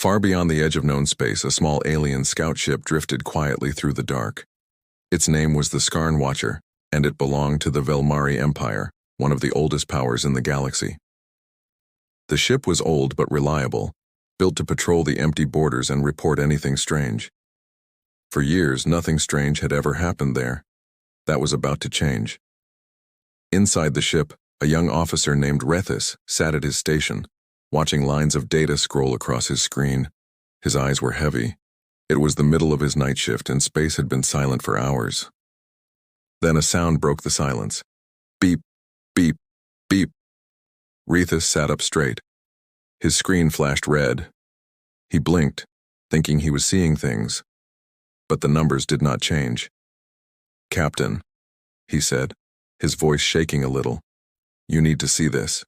Far beyond the edge of known space, a small alien scout ship drifted quietly through the dark. Its name was the Skarn Watcher, and it belonged to the Velmari Empire, one of the oldest powers in the galaxy. The ship was old but reliable, built to patrol the empty borders and report anything strange. For years, nothing strange had ever happened there. That was about to change. Inside the ship, a young officer named Rethis sat at his station, watching lines of data scroll across his screen. His eyes were heavy. It was the middle of his night shift and space had been silent for hours. Then a sound broke the silence. Beep, beep, beep. Rethis sat up straight. His screen flashed red. He blinked, thinking he was seeing things. But the numbers did not change. "Captain," he said, his voice shaking a little. "You need to see this."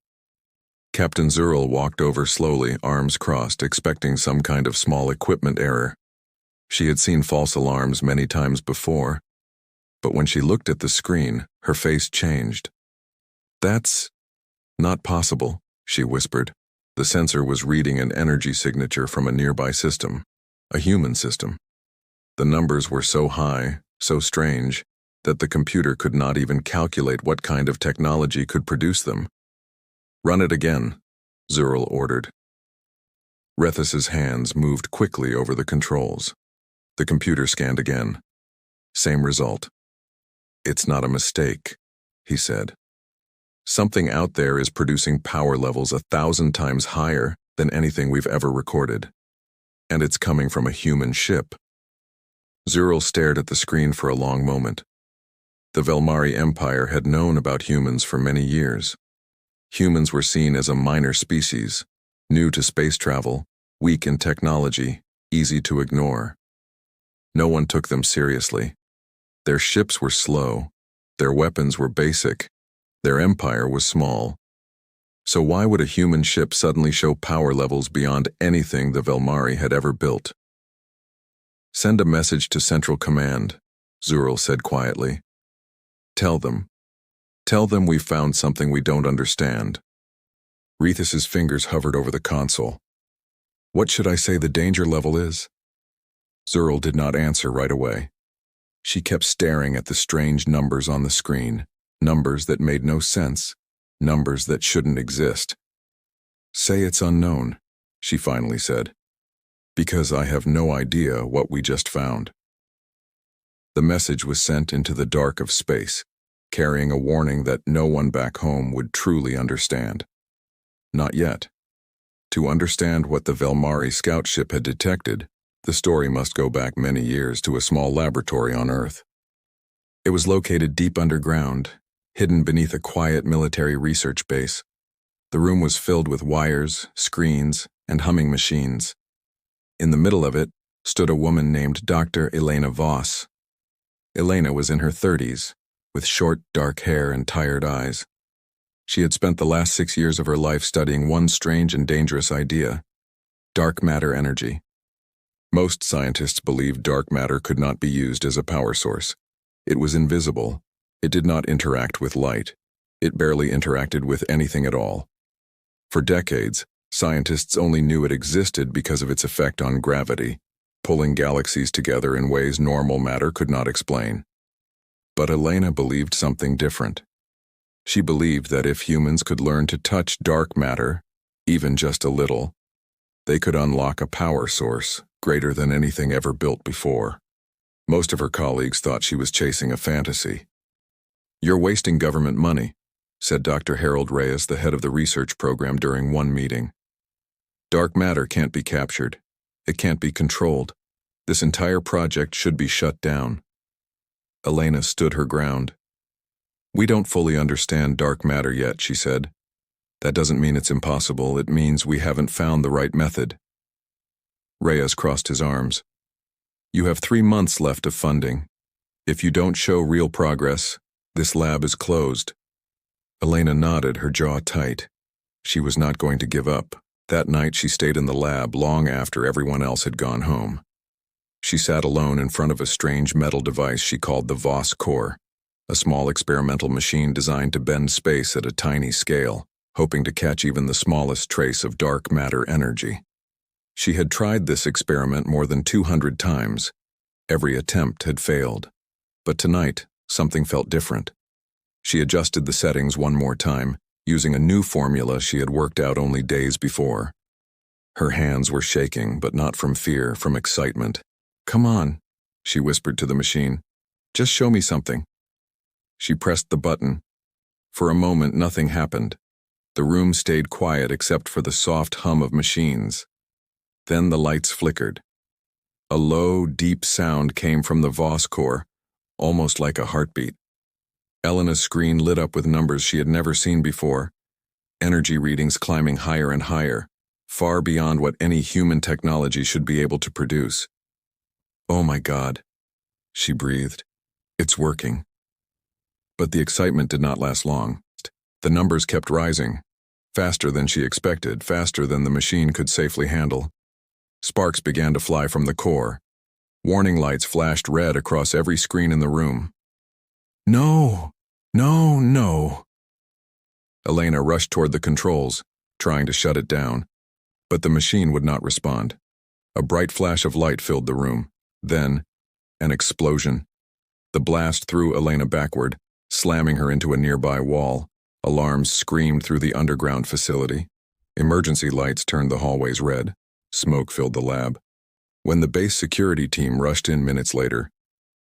Captain Zurl walked over slowly, arms crossed, expecting some kind of small equipment error. She had seen false alarms many times before, but when she looked at the screen, her face changed. "That's not possible," she whispered. The sensor was reading an energy signature from a nearby system, a human system. The numbers were so high, so strange, that the computer could not even calculate what kind of technology could produce them. "Run it again," Zurl ordered. Rethis's hands moved quickly over the controls. The computer scanned again. Same result. "It's not a mistake," he said. "Something out there is producing power levels 1,000 times higher than anything we've ever recorded. And it's coming from a human ship." Zurl stared at the screen for a long moment. The Velmari Empire had known about humans for many years. Humans were seen as a minor species, new to space travel, weak in technology, easy to ignore. No one took them seriously. Their ships were slow, their weapons were basic, their empire was small. So why would a human ship suddenly show power levels beyond anything the Velmari had ever built? "Send a message to Central Command," Zurl said quietly. Tell them we found something we don't understand." Rethis's fingers hovered over the console. "What should I say the danger level is?" Zurl did not answer right away. She kept staring at the strange numbers on the screen, numbers that made no sense, numbers that shouldn't exist. "Say it's unknown," she finally said, "because I have no idea what we just found." The message was sent into the dark of space, carrying a warning that no one back home would truly understand. Not yet. To understand what the Velmari scout ship had detected, the story must go back many years to a small laboratory on Earth. It was located deep underground, hidden beneath a quiet military research base. The room was filled with wires, screens, and humming machines. In the middle of it stood a woman named Dr. Elena Voss. Elena was in her 30s, with short, dark hair and tired eyes. She had spent the last 6 years of her life studying one strange and dangerous idea: dark matter energy. Most scientists believed dark matter could not be used as a power source. It was invisible. It did not interact with light. It barely interacted with anything at all. For decades, scientists only knew it existed because of its effect on gravity, pulling galaxies together in ways normal matter could not explain. But Elena believed something different. She believed that if humans could learn to touch dark matter, even just a little, they could unlock a power source greater than anything ever built before. Most of her colleagues thought she was chasing a fantasy. "You're wasting government money," said Dr. Harold Reyes, the head of the research program, during one meeting. "Dark matter can't be captured. It can't be controlled. This entire project should be shut down." Elena stood her ground. "We don't fully understand dark matter yet," she said. "That doesn't mean it's impossible. It means we haven't found the right method." Reyes crossed his arms. "You have 3 months left of funding. If you don't show real progress, this lab is closed." Elena nodded, her jaw tight. She was not going to give up. That night she stayed in the lab long after everyone else had gone home. She sat alone in front of a strange metal device she called the Voss core, a small experimental machine designed to bend space at a tiny scale, hoping to catch even the smallest trace of dark matter energy. She had tried this experiment more than 200 times. Every attempt had failed. But tonight, something felt different. She adjusted the settings one more time, using a new formula she had worked out only days before. Her hands were shaking, but not from fear, from excitement. "Come on," she whispered to the machine. "Just show me something." She pressed the button. For a moment, nothing happened. The room stayed quiet except for the soft hum of machines. Then the lights flickered. A low, deep sound came from the Voss core, almost like a heartbeat. Elena's screen lit up with numbers she had never seen before, energy readings climbing higher and higher, far beyond what any human technology should be able to produce. "Oh my God," she breathed. "It's working." But the excitement did not last long. The numbers kept rising, faster than she expected, faster than the machine could safely handle. Sparks began to fly from the core. Warning lights flashed red across every screen in the room. "No! No, no!" Elena rushed toward the controls, trying to shut it down. But the machine would not respond. A bright flash of light filled the room. Then, an explosion. The blast threw Elena backward, slamming her into a nearby wall. Alarms screamed through the underground facility. Emergency lights turned the hallways red. Smoke filled the lab. When the base security team rushed in minutes later,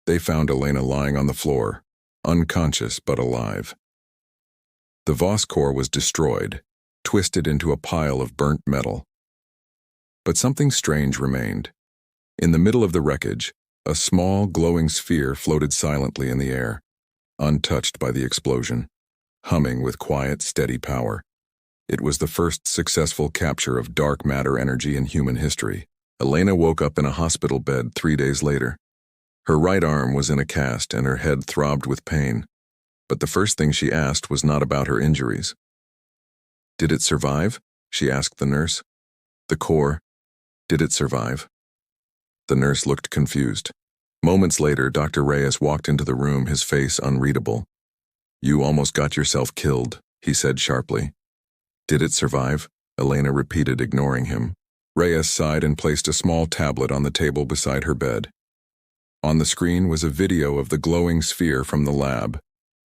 they found Elena lying on the floor, unconscious but alive. The Voss core was destroyed, twisted into a pile of burnt metal. But something strange remained. In the middle of the wreckage, a small, glowing sphere floated silently in the air, untouched by the explosion, humming with quiet, steady power. It was the first successful capture of dark matter energy in human history. Elena woke up in a hospital bed 3 days later. Her right arm was in a cast and her head throbbed with pain. But the first thing she asked was not about her injuries. "Did it survive?" she asked the nurse. "The core, did it survive?" The nurse looked confused. Moments later, Dr. Reyes walked into the room, his face unreadable. "You almost got yourself killed," he said sharply. "Did it survive?" Elena repeated, ignoring him. Reyes sighed and placed a small tablet on the table beside her bed. On the screen was a video of the glowing sphere from the lab,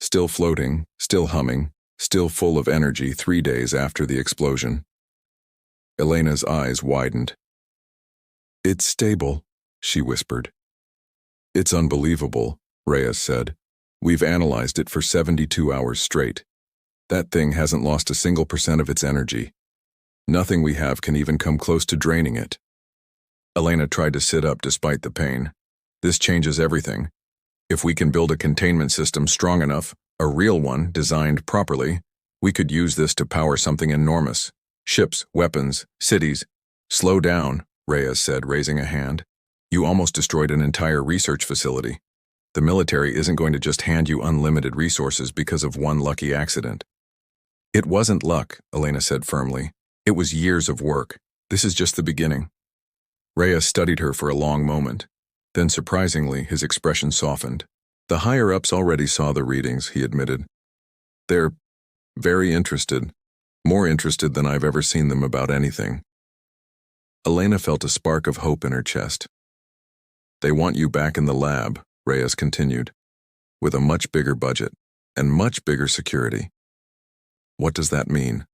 still floating, still humming, still full of energy 3 days after the explosion. Elena's eyes widened. "It's stable," she whispered. "It's unbelievable," Reyes said. "We've analyzed it for 72 hours straight. That thing hasn't lost a single % of its energy. Nothing we have can even come close to draining it." Elena tried to sit up despite the pain. "This changes everything. If we can build a containment system strong enough, a real one designed properly, we could use this to power something enormous. Ships, weapons, cities." "Slow down," Reyes said, raising a hand. "You almost destroyed an entire research facility. The military isn't going to just hand you unlimited resources because of one lucky accident." "It wasn't luck," Elena said firmly. "It was years of work. This is just the beginning." Reyes studied her for a long moment. Then, surprisingly, his expression softened. "The higher-ups already saw the readings," he admitted. "They're very interested, more interested than I've ever seen them about anything." Elena felt a spark of hope in her chest. "They want you back in the lab," Reyes continued, "with a much bigger budget and much bigger security." "What does that mean?"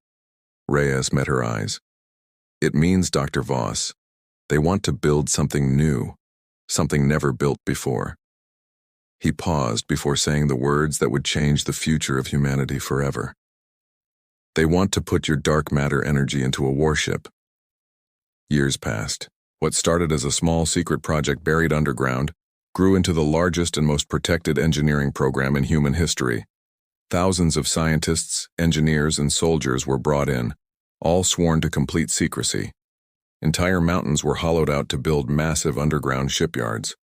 Reyes met her eyes. "It means, Dr. Voss, they want to build something new, something never built before." He paused before saying the words that would change the future of humanity forever. "They want to put your dark matter energy into a warship." Years passed. What started as a small secret project buried underground grew into the largest and most protected engineering program in human history. Thousands of scientists, engineers, and soldiers were brought in, all sworn to complete secrecy. Entire mountains were hollowed out to build massive underground shipyards.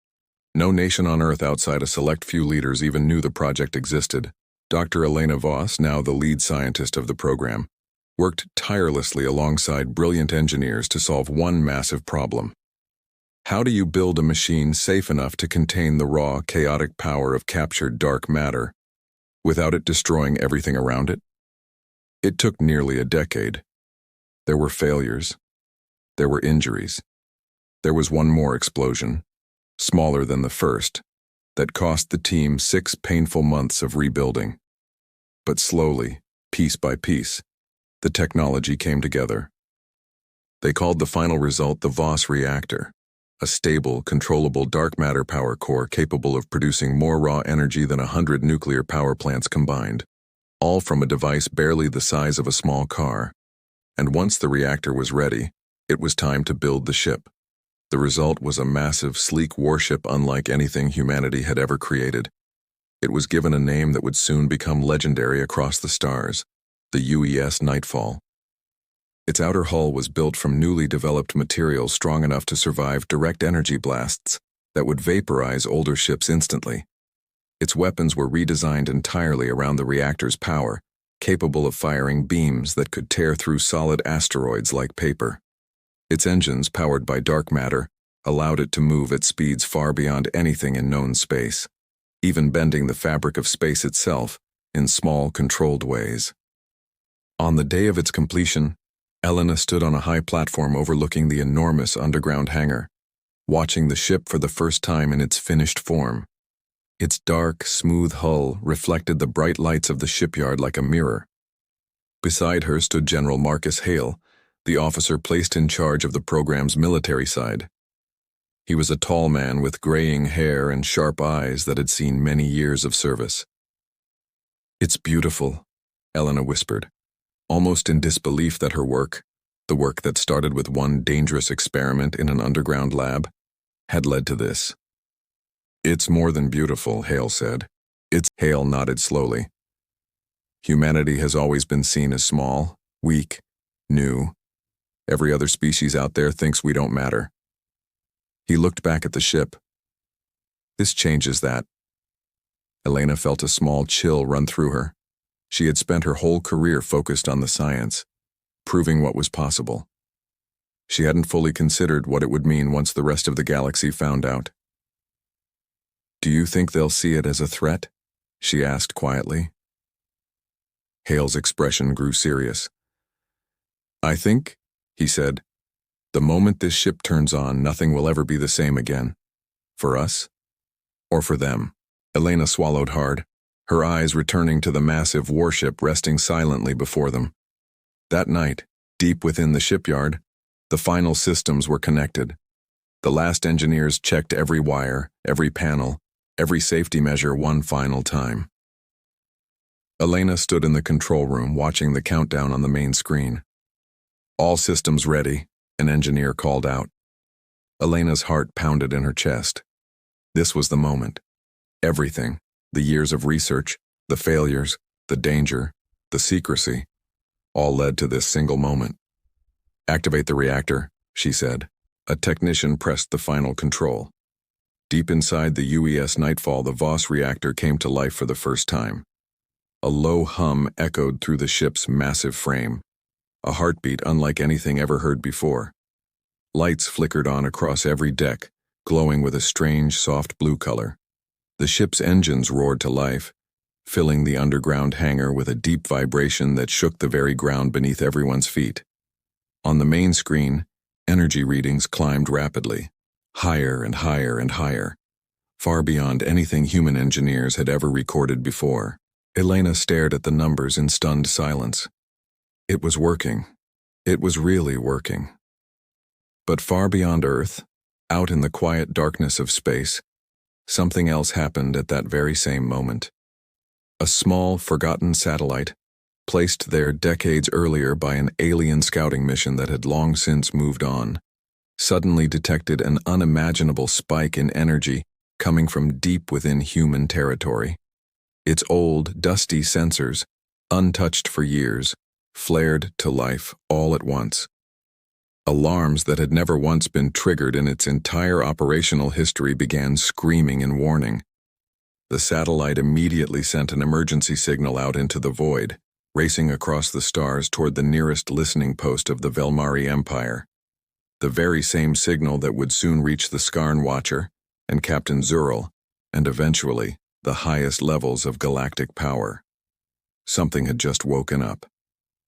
No nation on Earth outside a select few leaders even knew the project existed. Dr. Elena Voss, now the lead scientist of the program, worked tirelessly alongside brilliant engineers to solve one massive problem. How do you build a machine safe enough to contain the raw, chaotic power of captured dark matter without it destroying everything around it? It took nearly a decade. There were failures. There were injuries. There was one more explosion, smaller than the first, that cost the team 6 painful months of rebuilding. But slowly, piece by piece, the technology came together. They called the final result the Voss reactor, a stable, controllable dark matter power core capable of producing more raw energy than 100 nuclear power plants combined, all from a device barely the size of a small car. And once the reactor was ready, it was time to build the ship. The result was a massive, sleek warship unlike anything humanity had ever created. It was given a name that would soon become legendary across the stars, the UES Nightfall. Its outer hull was built from newly developed materials strong enough to survive direct energy blasts that would vaporize older ships instantly. Its weapons were redesigned entirely around the reactor's power, capable of firing beams that could tear through solid asteroids like paper. Its engines, powered by dark matter, allowed it to move at speeds far beyond anything in known space, even bending the fabric of space itself in small, controlled ways. On the day of its completion, Elena stood on a high platform overlooking the enormous underground hangar, watching the ship for the first time in its finished form. Its dark, smooth hull reflected the bright lights of the shipyard like a mirror. Beside her stood General Marcus Hale, the officer placed in charge of the program's military side. He was a tall man with graying hair and sharp eyes that had seen many years of service. "It's beautiful," Elena whispered, almost in disbelief that her work, the work that started with one dangerous experiment in an underground lab, had led to this. "It's more than beautiful," Hale said. Hale nodded slowly. "Humanity has always been seen as small, weak, new. Every other species out there thinks we don't matter." He looked back at the ship. "This changes that." Elena felt a small chill run through her. She had spent her whole career focused on the science, proving what was possible. She hadn't fully considered what it would mean once the rest of the galaxy found out. "Do you think they'll see it as a threat?" she asked quietly. Hale's expression grew serious. "I think," he said, "the moment this ship turns on, nothing will ever be the same again. For us, or for them." Elena swallowed hard, her eyes returning to the massive warship resting silently before them. That night, deep within the shipyard, the final systems were connected. The last engineers checked every wire, every panel, every safety measure one final time. Elena stood in the control room watching the countdown on the main screen. "All systems ready," an engineer called out. Elena's heart pounded in her chest. This was the moment. Everything, the years of research, the failures, the danger, the secrecy, all led to this single moment. "Activate the reactor," she said. A technician pressed the final control. Deep inside the UES Nightfall, the Voss reactor came to life for the first time. A low hum echoed through the ship's massive frame, a heartbeat unlike anything ever heard before. Lights flickered on across every deck, glowing with a strange, soft blue color. The ship's engines roared to life, filling the underground hangar with a deep vibration that shook the very ground beneath everyone's feet. On the main screen, energy readings climbed rapidly, higher and higher and higher, far beyond anything human engineers had ever recorded before. Elena stared at the numbers in stunned silence. It was working. It was really working. But far beyond Earth, out in the quiet darkness of space, something else happened at that very same moment. A small, forgotten satellite, placed there decades earlier by an alien scouting mission that had long since moved on, suddenly detected an unimaginable spike in energy coming from deep within human territory. Its old, dusty sensors, untouched for years, flared to life all at once. Alarms that had never once been triggered in its entire operational history began screaming in warning. The satellite immediately sent an emergency signal out into the void, racing across the stars toward the nearest listening post of the Velmari Empire. The very same signal that would soon reach the Skarn Watcher and Captain Zurl, and eventually the highest levels of galactic power. Something had just woken up,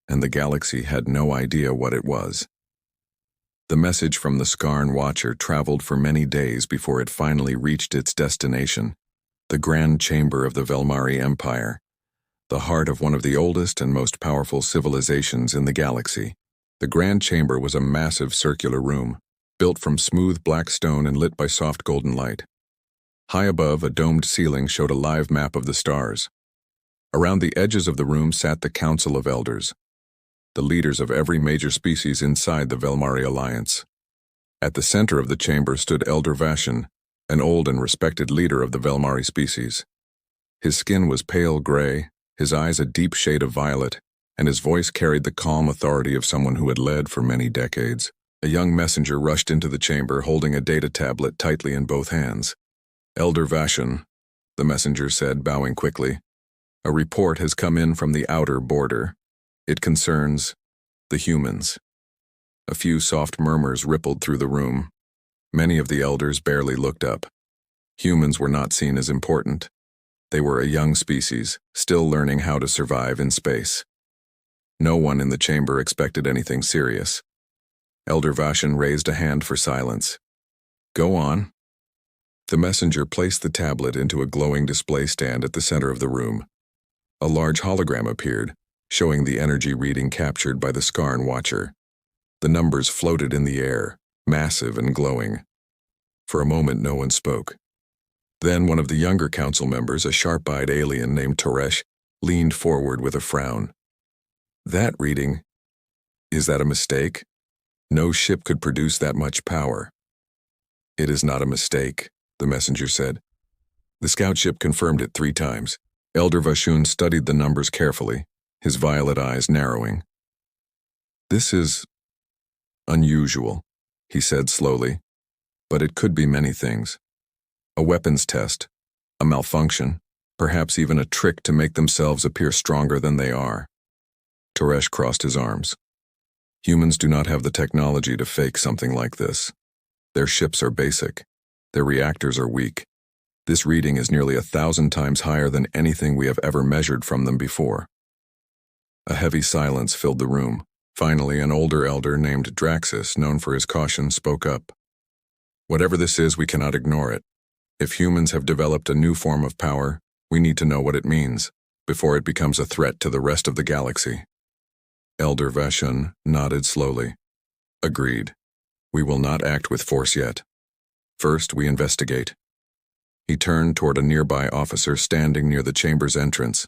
and the galaxy had no idea what it was. The message from the Skarn Watcher traveled for many days before it finally reached its destination, the Grand Chamber of the Velmari Empire, the heart of one of the oldest and most powerful civilizations in the galaxy. The Grand Chamber was a massive circular room, built from smooth black stone and lit by soft golden light. High above, a domed ceiling showed a live map of the stars. Around the edges of the room sat the Council of Elders, the leaders of every major species inside the Velmari Alliance. At the center of the chamber stood Elder Vashan, an old and respected leader of the Velmari species. His skin was pale gray, his eyes a deep shade of violet, and his voice carried the calm authority of someone who had led for many decades. A young messenger rushed into the chamber holding a data tablet tightly in both hands. "Elder Vashan," the messenger said, bowing quickly. "A report has come in from the outer border. It concerns the humans." A few soft murmurs rippled through the room. Many of the elders barely looked up. Humans were not seen as important. They were a young species, still learning how to survive in space. No one in the chamber expected anything serious. Elder Vashan raised a hand for silence. "Go on." The messenger placed the tablet into a glowing display stand at the center of the room. A large hologram appeared, showing the energy reading captured by the Skarn Watcher. The numbers floated in the air, massive and glowing. For a moment, no one spoke. Then one of the younger council members, a sharp-eyed alien named Teresh, leaned forward with a frown. "That reading, is that a mistake? No ship could produce that much power." "It is not a mistake," the messenger said. "The scout ship confirmed it 3 times. Elder Vashun studied the numbers carefully, his violet eyes narrowing. "This is unusual," he said slowly, "but it could be many things. A weapons test, a malfunction, perhaps even a trick to make themselves appear stronger than they are." Teresh crossed his arms. "Humans do not have the technology to fake something like this. Their ships are basic. Their reactors are weak. This reading is nearly 1,000 times higher than anything we have ever measured from them before." A heavy silence filled the room. Finally, an older elder named Draxus, known for his caution, spoke up. "Whatever this is, we cannot ignore it. If humans have developed a new form of power, we need to know what it means, before it becomes a threat to the rest of the galaxy." Elder Vashan nodded slowly. "Agreed. We will not act with force yet. First, we investigate." He turned toward a nearby officer standing near the chamber's entrance,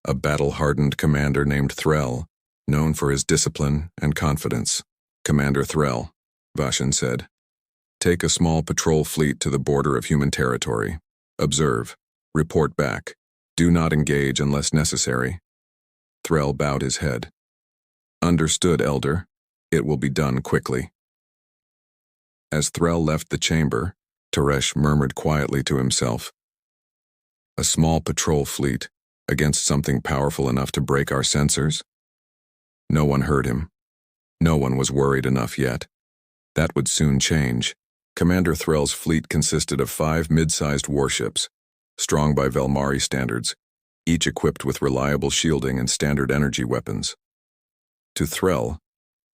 a battle-hardened commander named Threll, known for his discipline and confidence. "Commander Threll," Vashan said, "take a small patrol fleet to the border of human territory. Observe. Report back. Do not engage unless necessary." Threll bowed his head. "Understood, Elder. It will be done quickly." As Threll left the chamber, Teresh murmured quietly to himself. "A small patrol fleet against something powerful enough to break our sensors?" No one heard him. No one was worried enough yet. That would soon change. Commander Threll's fleet consisted of 5 mid-sized warships, strong by Velmari standards, each equipped with reliable shielding and standard energy weapons. To Threll,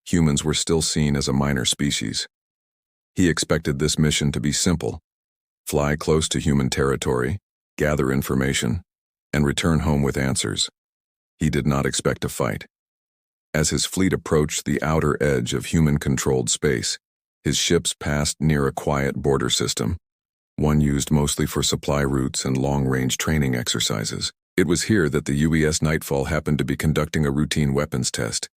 humans were still seen as a minor species. He expected this mission to be simple: fly close to human territory, gather information, and return home with answers. He did not expect a fight. As his fleet approached the outer edge of human-controlled space, his ships passed near a quiet border system, one used mostly for supply routes and long-range training exercises. It was here that the UES Nightfall happened to be conducting a routine weapons test.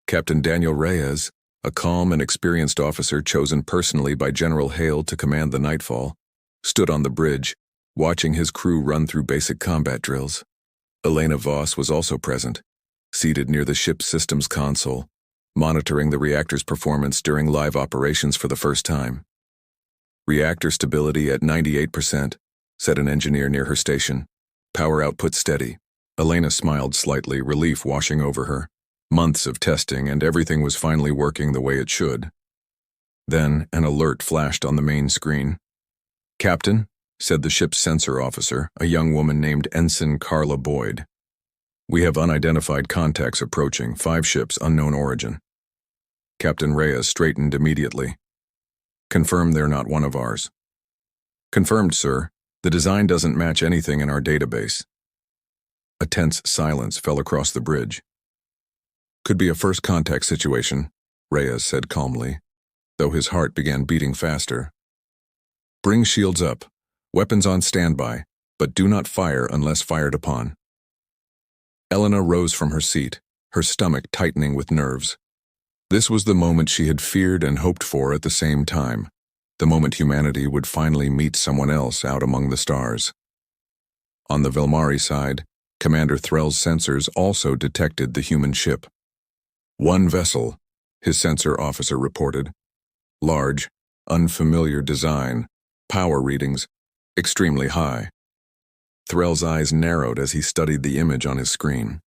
Captain Daniel Reyes, a calm and experienced officer chosen personally by General Hale to command the Nightfall, stood on the bridge, watching his crew run through basic combat drills. Elena Voss was also present, seated near the ship's systems console, monitoring the reactor's performance during live operations for the first time. "Reactor stability at 98%, said an engineer near her station. "Power output steady." Elena smiled slightly, relief washing over her. Months of testing and everything was finally working the way it should. Then an alert flashed on the main screen. "Captain," said the ship's sensor officer, a young woman named Ensign Carla Boyd. "We have unidentified contacts approaching, 5 ships, unknown origin." Captain Reyes straightened immediately. Confirm they're not one of ours. Confirmed, sir. The design doesn't match anything in our database. A tense silence fell across the bridge. Could be a first contact situation, Reyes said calmly, though his heart began beating faster. Bring shields up, weapons on standby, but do not fire unless fired upon. Elena rose from her seat, her stomach tightening with nerves. This was the moment she had feared and hoped for at the same time, the moment humanity would finally meet someone else out among the stars. On the Velmari side, Commander Threll's sensors also detected the human ship. One vessel, his sensor officer reported. Large, unfamiliar design, power readings, extremely high. Threll's eyes narrowed as he studied the image on his screen.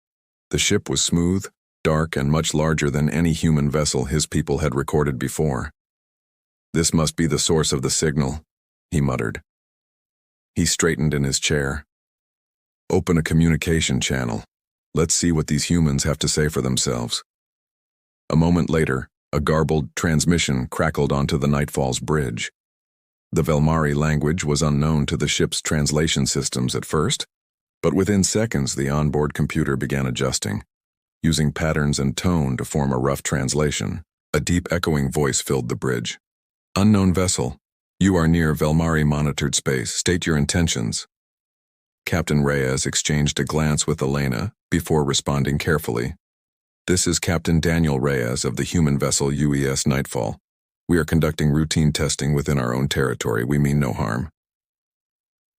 The ship was smooth, dark, and much larger than any human vessel his people had recorded before. This must be the source of the signal, he muttered. He straightened in his chair. Open a communication channel. Let's see what these humans have to say for themselves. A moment later, a garbled transmission crackled onto the Nightfall's bridge. The Velmari language was unknown to the ship's translation systems at first, but within seconds the onboard computer began adjusting, using patterns and tone to form a rough translation. A deep echoing voice filled the bridge. Unknown vessel, you are near Velmari monitored space. State your intentions. Captain Reyes exchanged a glance with Elena before responding carefully. This is Captain Daniel Reyes of the human vessel UES Nightfall. We are conducting routine testing within our own territory. We mean no harm.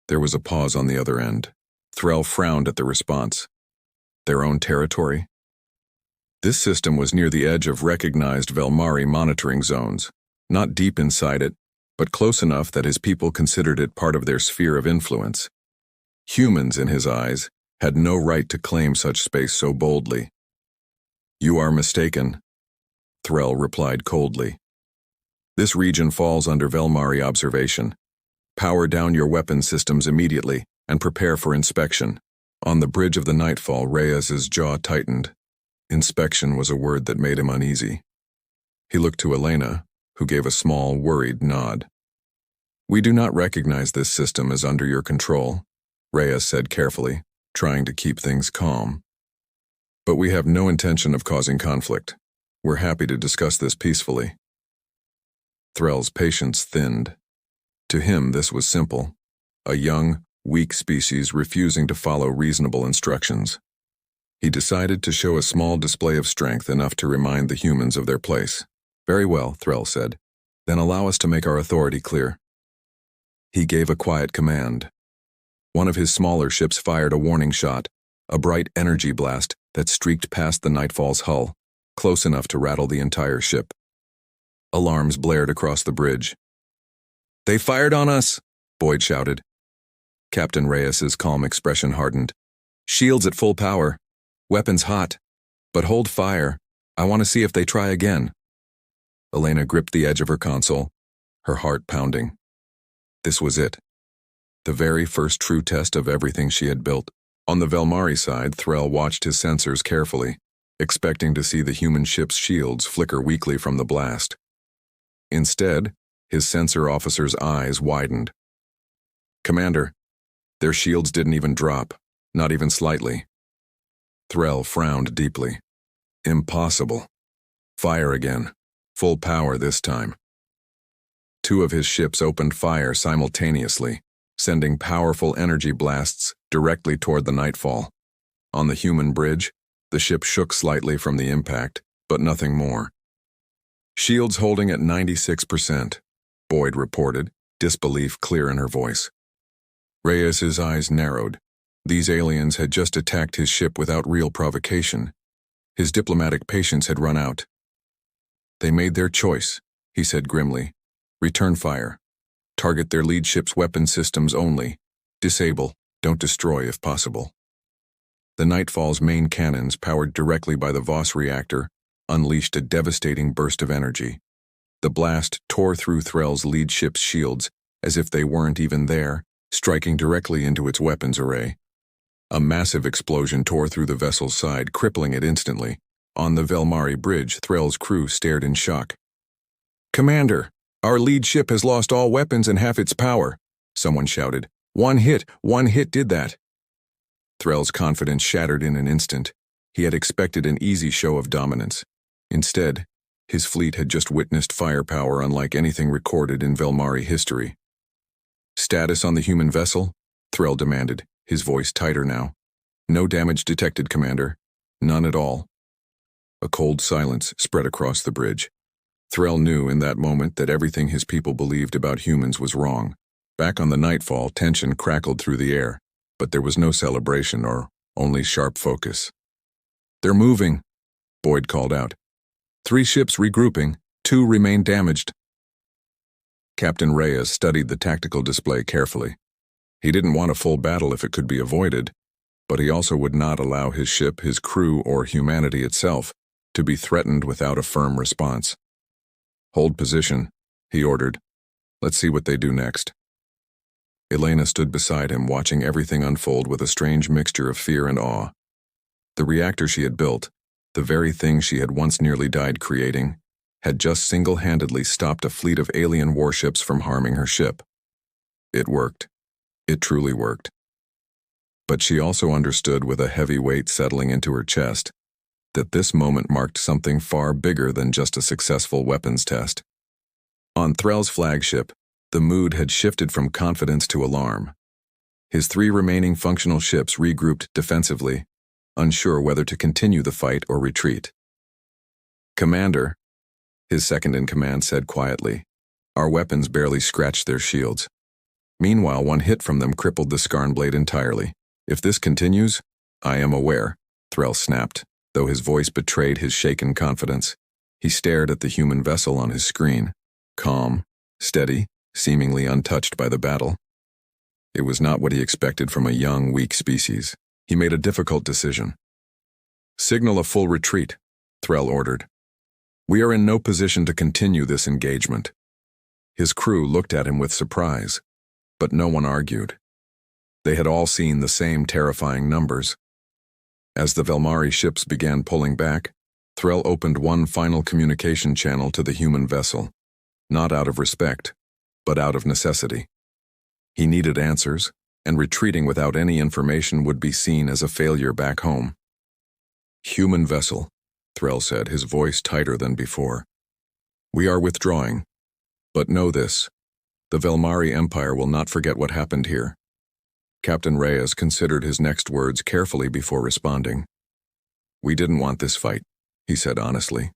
There was a pause on the other end. Threll frowned at the response. Their own territory? This system was near the edge of recognized Velmari monitoring zones, not deep inside it, but close enough that his people considered it part of their sphere of influence. Humans, in his eyes, had no right to claim such space so boldly. You are mistaken, Threll replied coldly. This region falls under Velmari observation. Power down your weapon systems immediately and prepare for inspection. On the bridge of the Nightfall, Reyes's jaw tightened. Inspection was a word that made him uneasy. He looked to Elena, who gave a small, worried nod. We do not recognize this system as under your control, Reyes said carefully, trying to keep things calm. But we have no intention of causing conflict. We're happy to discuss this peacefully. Threll's patience thinned. To him, this was simple. A young, weak species refusing to follow reasonable instructions. He decided to show a small display of strength enough to remind the humans of their place. Very well, Threll said. Then allow us to make our authority clear. He gave a quiet command. One of his smaller ships fired a warning shot, a bright energy blast that streaked past the Nightfall's hull, close enough to rattle the entire ship. Alarms blared across the bridge. They fired on us, Boyd shouted. Captain Reyes's calm expression hardened. Shields at full power. Weapons hot. But hold fire. I want to see if they try again. Elena gripped the edge of her console, her heart pounding. This was it. The very first true test of everything she had built. On the Velmari side, Threll watched his sensors carefully, expecting to see the human ship's shields flicker weakly from the blast. Instead, his sensor officer's eyes widened. Commander, their shields didn't even drop, not even slightly. Threll frowned deeply. Impossible. Fire again. Full power this time. Two of his ships opened fire simultaneously, sending powerful energy blasts directly toward the Nightfall. On the human bridge, the ship shook slightly from the impact, but nothing more. Shields holding at 96%, Boyd reported, disbelief clear in her voice. Reyes's eyes narrowed. These aliens had just attacked his ship without real provocation. His diplomatic patience had run out. They made their choice, he said grimly. Return fire. Target their lead ship's weapon systems only. Disable, don't destroy if possible. The Nightfall's main cannons, powered directly by the Voss reactor, unleashed a devastating burst of energy. The blast tore through Threll's lead ship's shields as if they weren't even there, striking directly into its weapons array. A massive explosion tore through the vessel's side, crippling it instantly, On the Velmari Bridge, Threll's crew stared in shock. "Commander, our lead ship has lost all weapons and half its power," someone shouted. One hit did that." Threll's confidence shattered in an instant. He had expected an easy show of dominance. Instead, his fleet had just witnessed firepower unlike anything recorded in Velmari history. "Status on the human vessel?" Threll demanded, his voice tighter now. "No damage detected, Commander. None at all." A cold silence spread across the bridge. Threll knew in that moment that everything his people believed about humans was wrong. Back on the Nightfall, tension crackled through the air, but there was no celebration or only sharp focus. "They're moving," Boyd called out. 3 ships regrouping, 2 remain damaged. Captain Reyes studied the tactical display carefully. He didn't want a full battle if it could be avoided, but he also would not allow his ship, his crew, or humanity itself to be threatened without a firm response. "Hold position," he ordered. "Let's see what they do next." Elena stood beside him, watching everything unfold with a strange mixture of fear and awe. The reactor she had built, the very thing she had once nearly died creating, had just single-handedly stopped a fleet of alien warships from harming her ship. It worked. It truly worked. But she also understood, with a heavy weight settling into her chest, that this moment marked something far bigger than just a successful weapons test. On Threll's flagship, the mood had shifted from confidence to alarm. His 3 remaining functional ships regrouped defensively, unsure whether to continue the fight or retreat. "Commander," his second-in-command said quietly, "our weapons barely scratched their shields. Meanwhile, one hit from them crippled the Skarn blade entirely. If this continues, I am aware," Threll snapped, though his voice betrayed his shaken confidence. He stared at the human vessel on his screen, calm, steady, seemingly untouched by the battle. It was not what he expected from a young, weak species. He made a difficult decision. "Signal a full retreat," Threll ordered. "We are in no position to continue this engagement." His crew looked at him with surprise, but no one argued. They had all seen the same terrifying numbers. As the Velmari ships began pulling back, Threll opened one final communication channel to the human vessel, not out of respect, but out of necessity. He needed answers, and retreating without any information would be seen as a failure back home. "Human vessel," Threll said, his voice tighter than before. "We are withdrawing. But know this, the Velmari Empire will not forget what happened here." Captain Reyes considered his next words carefully before responding. "We didn't want this fight," he said honestly.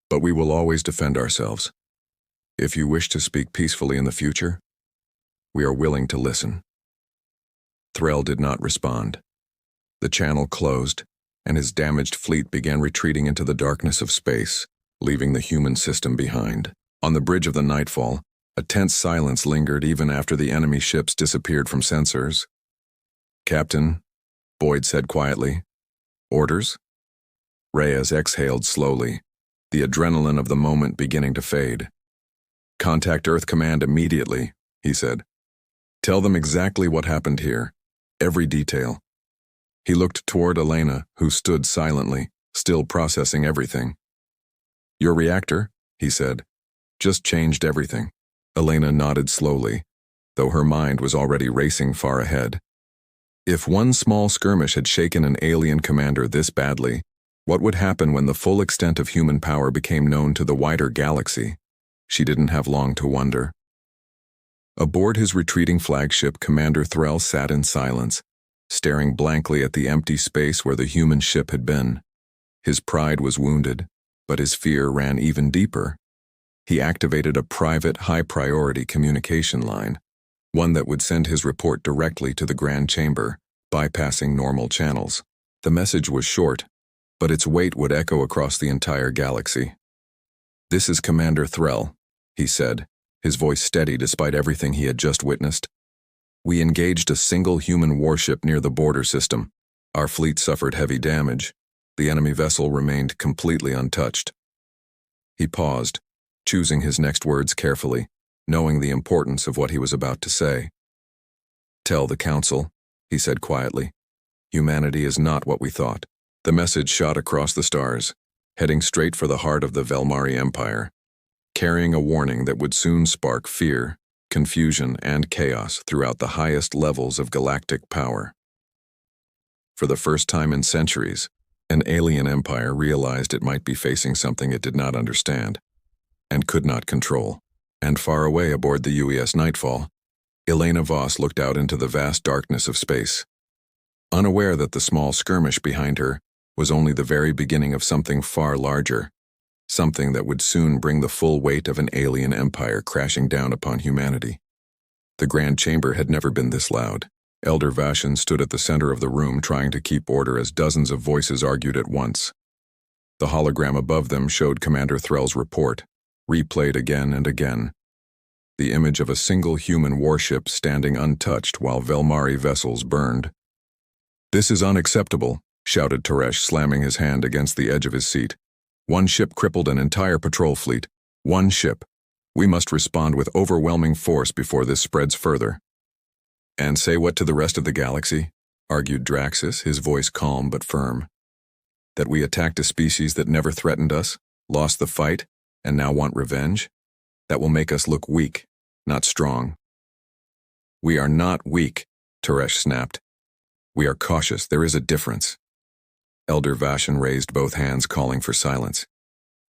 "But we will always defend ourselves. If you wish to speak peacefully in the future, we are willing to listen." Threll did not respond. The channel closed, and his damaged fleet began retreating into the darkness of space, leaving the human system behind. On the bridge of the Nightfall, a tense silence lingered even after the enemy ships disappeared from sensors. "Captain," Boyd said quietly. "Orders?" Reyes exhaled slowly, the adrenaline of the moment beginning to fade. "Contact Earth Command immediately," he said. "Tell them exactly what happened here, every detail." He looked toward Elena, who stood silently, still processing everything. "Your reactor," he said, "just changed everything." Elena nodded slowly, though her mind was already racing far ahead. If one small skirmish had shaken an alien commander this badly, what would happen when the full extent of human power became known to the wider galaxy? She didn't have long to wonder. Aboard his retreating flagship, Commander Threll sat in silence, staring blankly at the empty space where the human ship had been. His pride was wounded, but his fear ran even deeper. He activated a private, high-priority communication line, one that would send his report directly to the Grand Chamber, bypassing normal channels. The message was short, but its weight would echo across the entire galaxy. "This is Commander Threll," he said, his voice steady despite everything he had just witnessed. "We engaged a single human warship near the border system. Our fleet suffered heavy damage. The enemy vessel remained completely untouched." He paused, choosing his next words carefully, knowing the importance of what he was about to say. "Tell the Council," he said quietly. "Humanity is not what we thought. The message shot across the stars, heading straight for the heart of the Velmari Empire, carrying a warning that would soon spark fear, confusion, and chaos throughout the highest levels of galactic power. For the first time in centuries, an alien empire realized it might be facing something it did not understand and could not control. And far away aboard the UES Nightfall, Elena Voss looked out into the vast darkness of space, unaware that the small skirmish behind her was only the very beginning of something far larger, something that would soon bring the full weight of an alien empire crashing down upon humanity. The Grand Chamber had never been this loud. Elder Vashon stood at the center of the room trying to keep order as dozens of voices argued at once. The hologram above them showed Commander Threll's report, replayed again and again. The image of a single human warship standing untouched while Velmari vessels burned. "This is unacceptable," shouted Teresh, slamming his hand against the edge of his seat. "One ship crippled an entire patrol fleet. One ship. We must respond with overwhelming force before this spreads further." "And say what to the rest of the galaxy?" argued Draxus, his voice calm but firm. "That we attacked a species that never threatened us, lost the fight, and now want revenge? That will make us look weak, not strong." "We are not weak," Teresh snapped. "We are cautious. There is a difference." Elder Vashon raised both hands, calling for silence.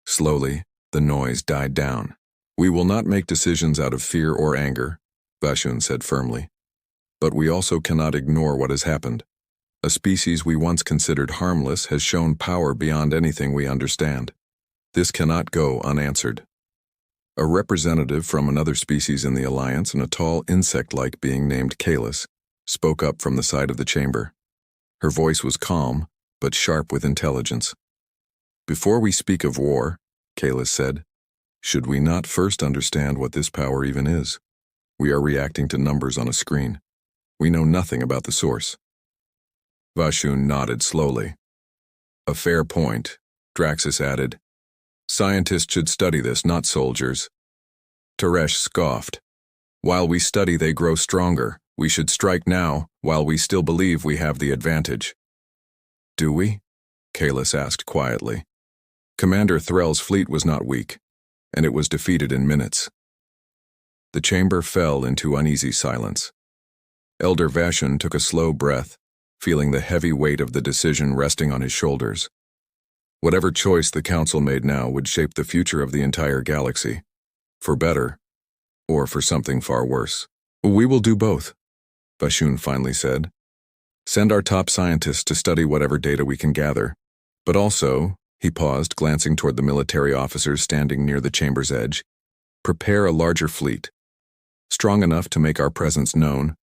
Slowly, the noise died down. "We will not make decisions out of fear or anger," Vashon said firmly. "But we also cannot ignore what has happened. A species we once considered harmless has shown power beyond anything we understand. This cannot go unanswered." A representative from another species in the Alliance, and a tall insect-like being named Kalis, spoke up from the side of the chamber. Her voice was calm, but sharp with intelligence. "Before we speak of war," Kalis said, "should we not first understand what this power even is? We are reacting to numbers on a screen. We know nothing about the source." Vashon nodded slowly. "A fair point," Draxus added. "Scientists should study this, not soldiers." Teresh scoffed. "While we study, they grow stronger. We should strike now, while we still believe we have the advantage." "Do we?" Kalis asked quietly. Commander Threll's fleet was not weak, and it was defeated in minutes. The chamber fell into uneasy silence. Elder Vashon took a slow breath, feeling the heavy weight of the decision resting on his shoulders. Whatever choice the Council made now would shape the future of the entire galaxy, for better, or for something far worse. "We will do both," Vashon finally said. "Send our top scientists to study whatever data we can gather. But also," he paused, glancing toward the military officers standing near the chamber's edge, "prepare a larger fleet, strong enough to make our presence known,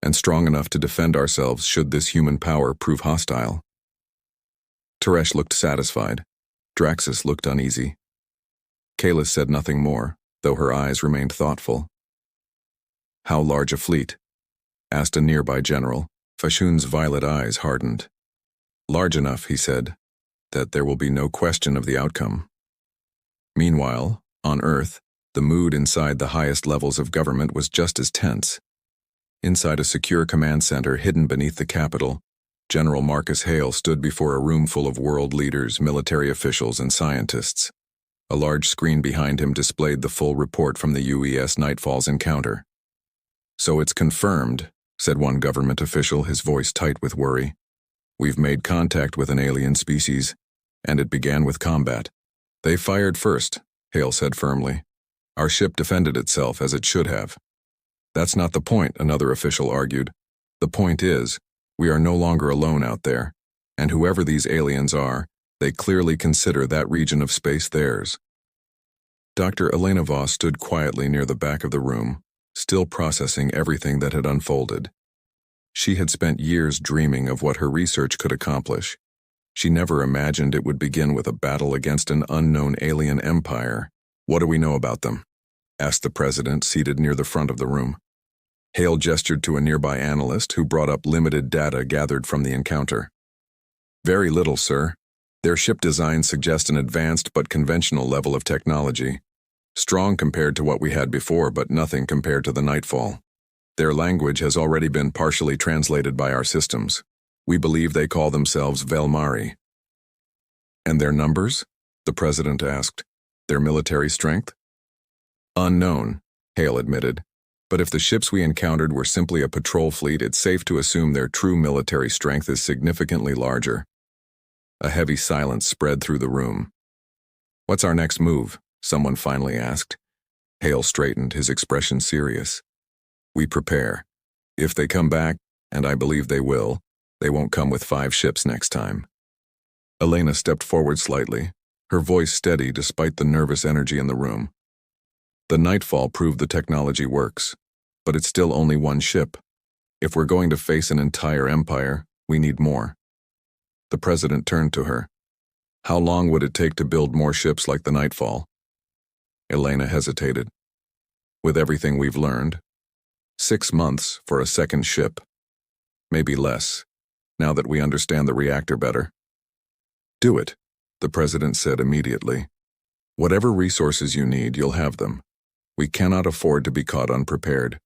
and strong enough to defend ourselves should this human power prove hostile." Teresh looked satisfied. Draxus looked uneasy. Kalis said nothing more, though her eyes remained thoughtful. "How large a fleet?" asked a nearby general. Vashon's violet eyes hardened. "Large enough," he said, "that there will be no question of the outcome." Meanwhile, on Earth, the mood inside the highest levels of government was just as tense. Inside a secure command center hidden beneath the Capitol, General Marcus Hale stood before a room full of world leaders, military officials, and scientists. A large screen behind him displayed the full report from the UES Nightfall's encounter. "So it's confirmed," said one government official, his voice tight with worry. "We've made contact with an alien species, and it began with combat." "They fired first," Hale said firmly. "Our ship defended itself as it should have." "That's not the point," another official argued. "The point is, we are no longer alone out there, and whoever these aliens are, they clearly consider that region of space theirs." Dr. Elena Voss stood quietly near the back of the room, still processing everything that had unfolded. She had spent years dreaming of what her research could accomplish. She never imagined it would begin with a battle against an unknown alien empire. "What do we know about them?" asked the president, seated near the front of the room. Hale gestured to a nearby analyst who brought up limited data gathered from the encounter. "Very little, sir. Their ship designs suggest an advanced but conventional level of technology. Strong compared to what we had before, but nothing compared to the Nightfall. Their language has already been partially translated by our systems. We believe they call themselves Velmari, And their numbers? The president asked. Their military strength? Unknown, Hale admitted. But if the ships we encountered were simply a patrol fleet, it's safe to assume their true military strength is significantly larger. A heavy silence spread through the room. What's our next move? Someone finally asked. Hale straightened, his expression serious. We prepare. If they come back, and I believe they will, they won't come with 5 ships next time. Elena stepped forward slightly, her voice steady despite the nervous energy in the room. The nightfall proved the technology works, but it's still only 1 ship. If we're going to face an entire empire, we need more. The president turned to her. How long would it take to build more ships like the Nightfall? Elena hesitated. With everything we've learned, 6 months for a second ship. Maybe less, now that we understand the reactor better. Do it, the president said immediately. Whatever resources you need, you'll have them. We cannot afford to be caught unprepared.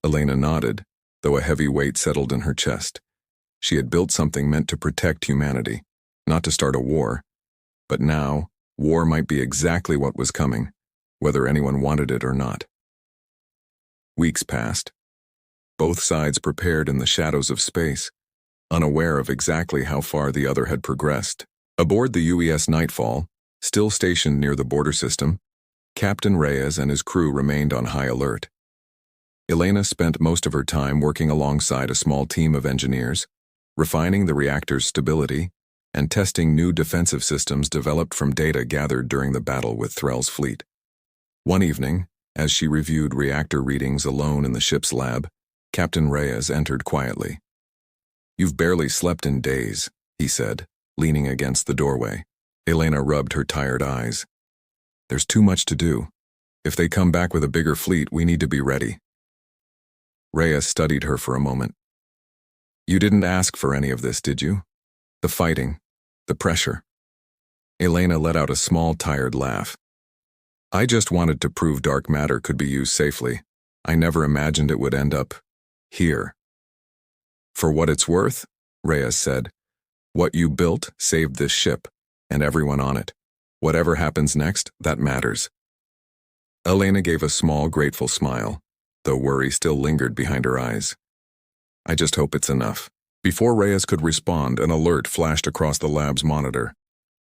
Elena nodded, though a heavy weight settled in her chest. She had built something meant to protect humanity, not to start a war. But now, war might be exactly what was coming, whether anyone wanted it or not. Weeks passed. Both sides prepared in the shadows of space, unaware of exactly how far the other had progressed. Aboard the UES Nightfall, still stationed near the border system, Captain Reyes and his crew remained on high alert. Elena spent most of her time working alongside a small team of engineers, refining the reactor's stability and testing new defensive systems developed from data gathered during the battle with Threll's fleet. One evening, as she reviewed reactor readings alone in the ship's lab, Captain Reyes entered quietly. "You've barely slept in days," he said, leaning against the doorway. Elena rubbed her tired eyes. "There's too much to do. If they come back with a bigger fleet, we need to be ready." Reyes studied her for a moment. "You didn't ask for any of this, did you? The fighting, the pressure." Elena let out a small, tired laugh. "I just wanted to prove dark matter could be used safely. I never imagined it would end up here." "For what it's worth," Reyes said, "what you built saved this ship, and everyone on it. Whatever happens next, that matters." Elena gave a small, grateful smile, though worry still lingered behind her eyes. "I just hope it's enough." Before Reyes could respond, an alert flashed across the lab's monitor.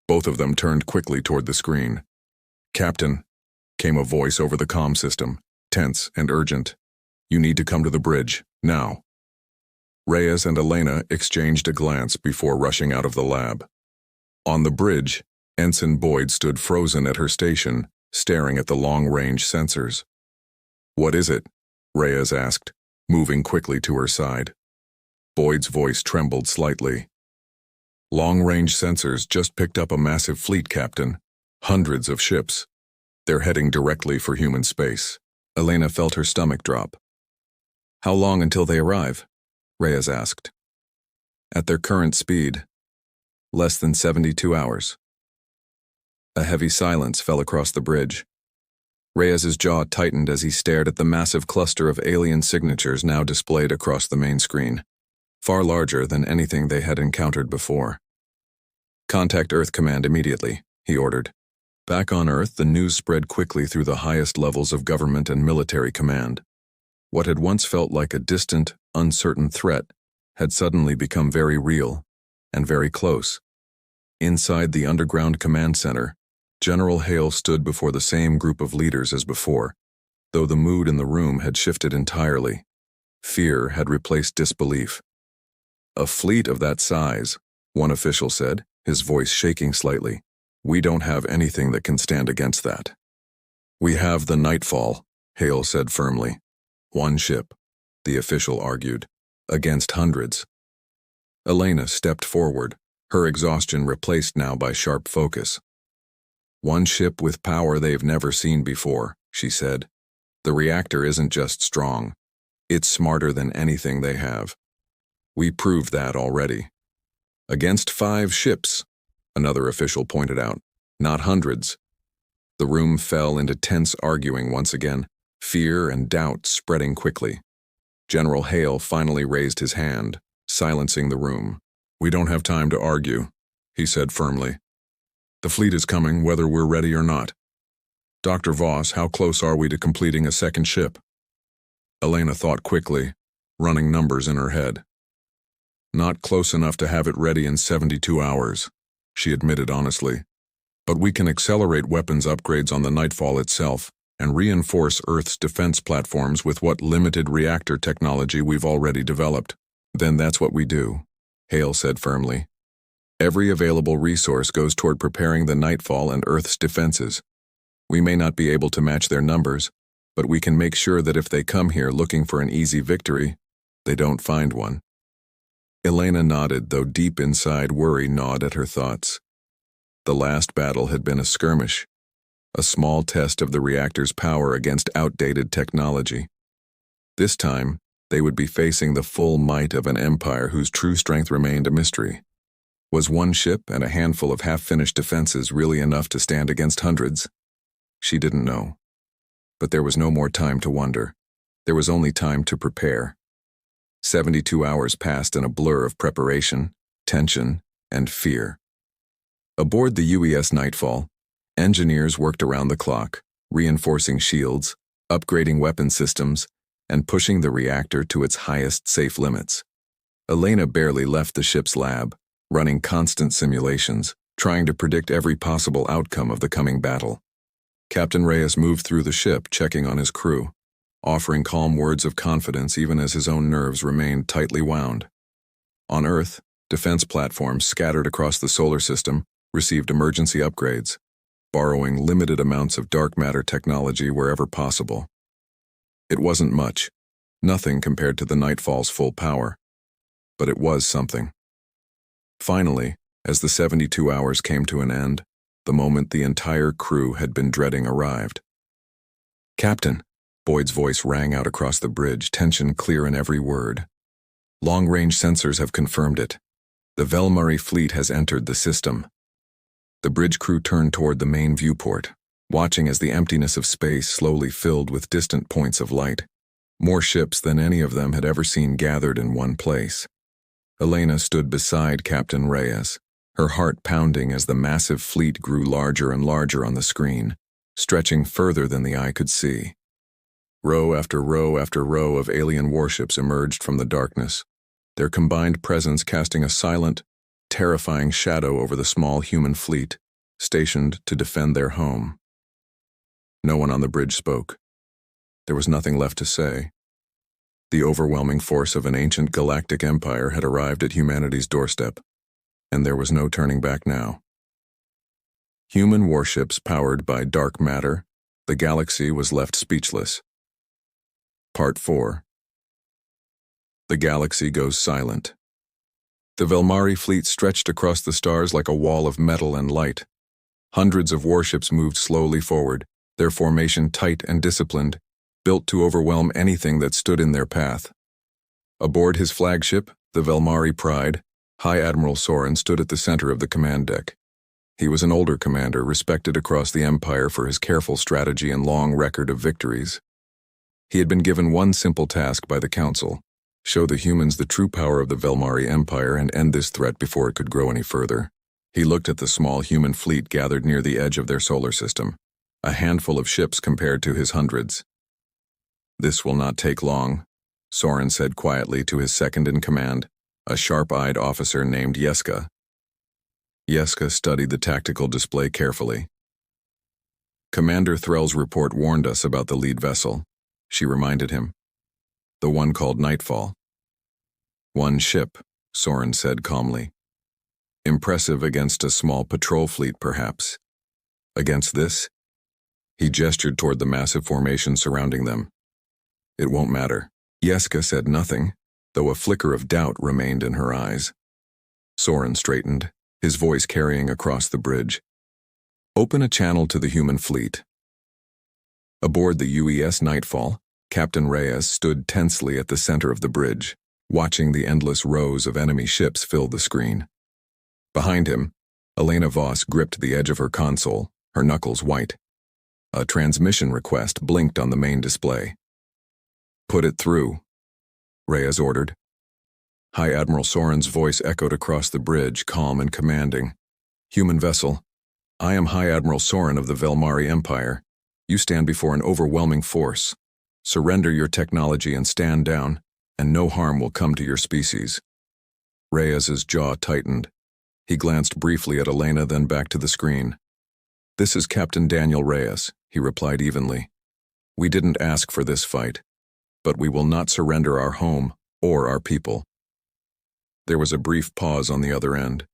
Both of them turned quickly toward the screen. "Captain," came a voice over the comm system, tense and urgent. "You need to come to the bridge, now." Reyes and Elena exchanged a glance before rushing out of the lab. On the bridge, Ensign Boyd stood frozen at her station, staring at the long-range sensors. "What is it?" Reyes asked, moving quickly to her side. Boyd's voice trembled slightly. "Long-range sensors just picked up a massive fleet, Captain. Hundreds of ships. They're heading directly for human space." Elena felt her stomach drop. "How long until they arrive?" Reyes asked. "At their current speed, less than 72 hours. A heavy silence fell across the bridge. Reyes's jaw tightened as he stared at the massive cluster of alien signatures now displayed across the main screen, far larger than anything they had encountered before. "Contact Earth Command immediately," he ordered. Back on Earth, the news spread quickly through the highest levels of government and military command. What had once felt like a distant, uncertain threat had suddenly become very real and very close. Inside the underground command center, General Hale stood before the same group of leaders as before, though the mood in the room had shifted entirely. Fear had replaced disbelief. "A fleet of that size," one official said, his voice shaking slightly. "We don't have anything that can stand against that." "We have the Nightfall," Hale said firmly. "One ship," the official argued, "against hundreds." Elena stepped forward, her exhaustion replaced now by sharp focus. "One ship with power they've never seen before," she said. "The reactor isn't just strong. It's smarter than anything they have. We proved that already." "Against 5 ships," another official pointed out, "not hundreds." The room fell into tense arguing once again, fear and doubt spreading quickly. General Hale finally raised his hand, silencing the room. "We don't have time to argue," he said firmly. The fleet is coming, whether we're ready or not. Dr. Voss, how close are we to completing a second ship? Elena thought quickly, running numbers in her head. Not close enough to have it ready in 72 hours, she admitted honestly. But we can accelerate weapons upgrades on the Nightfall itself and reinforce Earth's defense platforms with what limited reactor technology we've already developed. Then that's what we do, Hale said firmly. Every available resource goes toward preparing the Nightfall and Earth's defenses. We may not be able to match their numbers, but we can make sure that if they come here looking for an easy victory, they don't find one. Elena nodded, though deep inside worry gnawed at her thoughts. The last battle had been a skirmish, a small test of the reactor's power against outdated technology. This time, they would be facing the full might of an empire whose true strength remained a mystery. Was one ship and a handful of half-finished defenses really enough to stand against hundreds? She didn't know. But there was no more time to wonder. There was only time to prepare. 72 hours passed in a blur of preparation, tension, and fear. Aboard the UES Nightfall, engineers worked around the clock, reinforcing shields, upgrading weapon systems, and pushing the reactor to its highest safe limits. Elena barely left the ship's lab, running constant simulations, trying to predict every possible outcome of the coming battle. Captain Reyes moved through the ship, checking on his crew, offering calm words of confidence even as his own nerves remained tightly wound. On Earth, defense platforms scattered across the solar system received emergency upgrades, borrowing limited amounts of dark matter technology wherever possible. It wasn't much, nothing compared to the Nightfall's full power, but it was something. Finally, as the 72 hours came to an end, the moment the entire crew had been dreading arrived. "Captain," Boyd's voice rang out across the bridge, tension clear in every word. "Long-range sensors have confirmed it. The Velmari fleet has entered the system." The bridge crew turned toward the main viewport, watching as the emptiness of space slowly filled with distant points of light. More ships than any of them had ever seen gathered in one place. Elena stood beside Captain Reyes, her heart pounding as the massive fleet grew larger and larger on the screen, stretching further than the eye could see. Row after row after row of alien warships emerged from the darkness, their combined presence casting a silent, terrifying shadow over the small human fleet, stationed to defend their home. No one on the bridge spoke. There was nothing left to say. The overwhelming force of an ancient galactic empire had arrived at humanity's doorstep, and there was no turning back now. Human warships powered by dark matter, the galaxy was left speechless. Part 4. The galaxy goes silent. The Velmari fleet stretched across the stars like a wall of metal and light. Hundreds of warships moved slowly forward, their formation tight and disciplined, built to overwhelm anything that stood in their path. Aboard his flagship, the Velmari Pride, High Admiral Soren stood at the center of the command deck. He was an older commander, respected across the Empire for his careful strategy and long record of victories. He had been given one simple task by the Council: show the humans the true power of the Velmari Empire and end this threat before it could grow any further. He looked at the small human fleet gathered near the edge of their solar system, a handful of ships compared to his hundreds. "This will not take long," Soren said quietly to his second-in-command, a sharp-eyed officer named Jeska. Jeska studied the tactical display carefully. "Commander Threll's report warned us about the lead vessel," she reminded him. "The one called Nightfall." "One ship," Soren said calmly. "Impressive against a small patrol fleet, perhaps. Against this?" He gestured toward the massive formation surrounding them. "It won't matter." Jeska said nothing, though a flicker of doubt remained in her eyes. Soren straightened, his voice carrying across the bridge. "Open a channel to the human fleet." Aboard the UES Nightfall, Captain Reyes stood tensely at the center of the bridge, watching the endless rows of enemy ships fill the screen. Behind him, Elena Voss gripped the edge of her console, her knuckles white. A transmission request blinked on the main display. "Put it through," Reyes ordered. High Admiral Soren's voice echoed across the bridge, calm and commanding. "Human vessel, I am High Admiral Soren of the Velmari Empire. You stand before an overwhelming force. Surrender your technology and stand down, and no harm will come to your species. Reyes's jaw tightened. He glanced briefly at Elena, then back to the screen. This is Captain Daniel Reyes, he replied evenly. We didn't ask for this fight, but we will not surrender our home or our people. There was a brief pause on the other end.